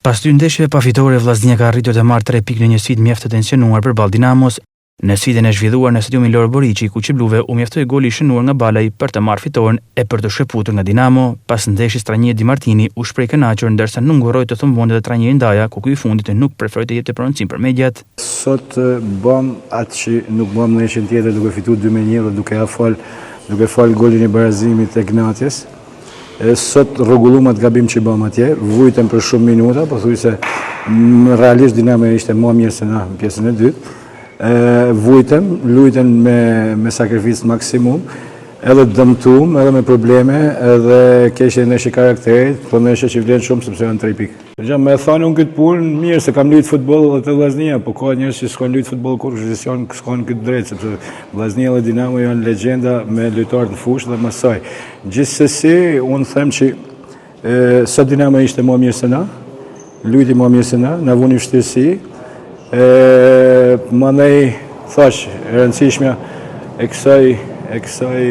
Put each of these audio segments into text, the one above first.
Pas dy ndeshjeve pa fitore, Vllaznia ka arritur të marrë 3 pikë në një sfidë mjaft të tensionuar përballë Dinamos, në sfidën e zhvilluar në stadiumin Loro Boriçi, ku Çibluve u mjaftoi goli i shënuar nga Balaj për të marrë fitoren e për të shkëputur nga Dinamo. Pas ndeshjes trajneri Di Martini u shpreh kënaqur, ndërsa nuk nguroi të thumbonte edhe trajneri Ndaja, ku ky i fundit nuk preferoi të jepte prononcim për mediat. Sot bëm atë që nuk bëm në ndeshjen tjetër, duke fituar 2-1 dhe duke fal golin e barazimit të Gnatjes. Sot rregullum atë gabim që bëm atje, vujtëm për shumë minuta, pothuajse realisht Dinamo ishte më mirë se na në pjesën e dytë. Vujtëm, lujtën me sakrificë maksimum, edhe dëmtum, edhe me probleme, edhe keshë ndeshje karakterit, po ndeshje që vlen shumë sepse janë 3 pikë. Me thonë unë këtë punë, mirë se kam lujtë futboll dhe të Vllaznia, po ka njerëz që s'kan lujtë futboll kur s'kan këtë drejtë, sepse Vllaznia dhe Dinamo janë legjenda me lojtarë në fushë dhe mësoj. Gjithsesi, unë them që sot Dinamo ishte më mirë se na, lujti më mirë se na vuni vështirësi. Mandej thash, e rëndësishmja e kësaj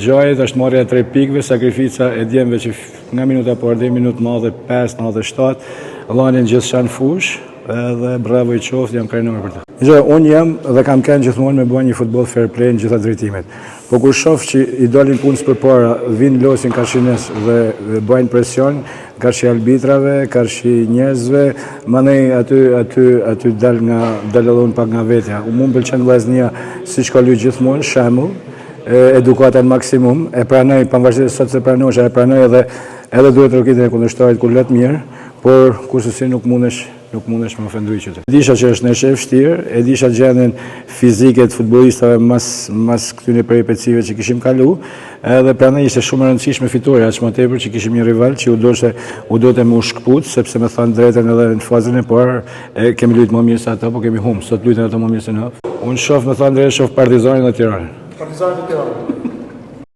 gjajet është marrja 3 pikëve, sakrifica e djemve që nga minuta parë deri minutë madhe 5-97, lanin gjithçka në fushë, edhe bravo i qoftë, jam krenar për të. Unë jam dhe kam kënë gjithmonë me bëjë një futboll fair play në gjitha drejtimet. Po kur shoh që i dalin punës përpara, vinë losin karshines dhe bëjnë presion, karshi arbitrave, karshi njerëzve, mandej aty dalën pak nga vetja. Mu m'pëlqen Vllaznia siç ka luajtur gjithmonë, shembull, edukata në maksimum, e pranoj pavarësisht sot se pranosh, e pranoj edhe duhet rokitën e kundërshtarit kur let mirë, por kurse si nuk mundesh me ofenduj qëtë. E disha që është ndeshje e vështirë, e disha gjendjen fizike të futbollistave mas këtyre peripecive që kishim kalu, edhe prandaj ishte shumë e rëndësishme fitoria, aq më tepër që kishim një rival që u dote me u shkput, sepse me thënë drejtën edhe në fazën e parë kemi luajtur më mirë se ata, po kemi humbur. Sot luajtën ata më mirë se na. Unë shoh me thënë drejtë, shoh Partizanin dhe Tiranën.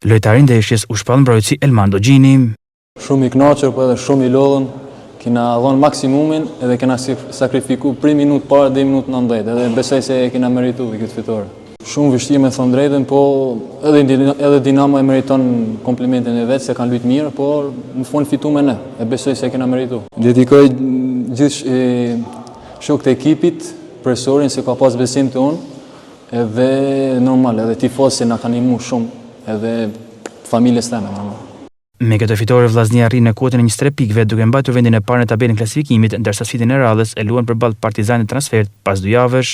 Lojtari i ndeshjes u shpall mbrojtësi Elmando Gjini. Shumë i kënaqur, po edhe shumë i lodhën. Kena dhënë maksimumin edhe kena sakrifiku prej minutë parë deri minutë 90, edhe besoj se kena merituar këtë fitore. Shumë vështirë me thënë drejtën, po edhe Dinamo e meriton komplimentin e vet se kanë luajtur mirë, por në fund fituam me ne. E besoj se kena merituar. Dedikoj gjithë shokët e ekipit, profesorin se ka pas besim te unë, edhe normal, edhe tifozët na kanë ndihmuar shumë, edhe familjes teme normal. Me këtë fitore Vllaznia arrin në kuotën e 23 pikëve duke mbajtur vendin e parë në tabelën e klasifikimit, ndërsa sfidën e radhës e luan përballë Partizanit transfert pas 2 javësh.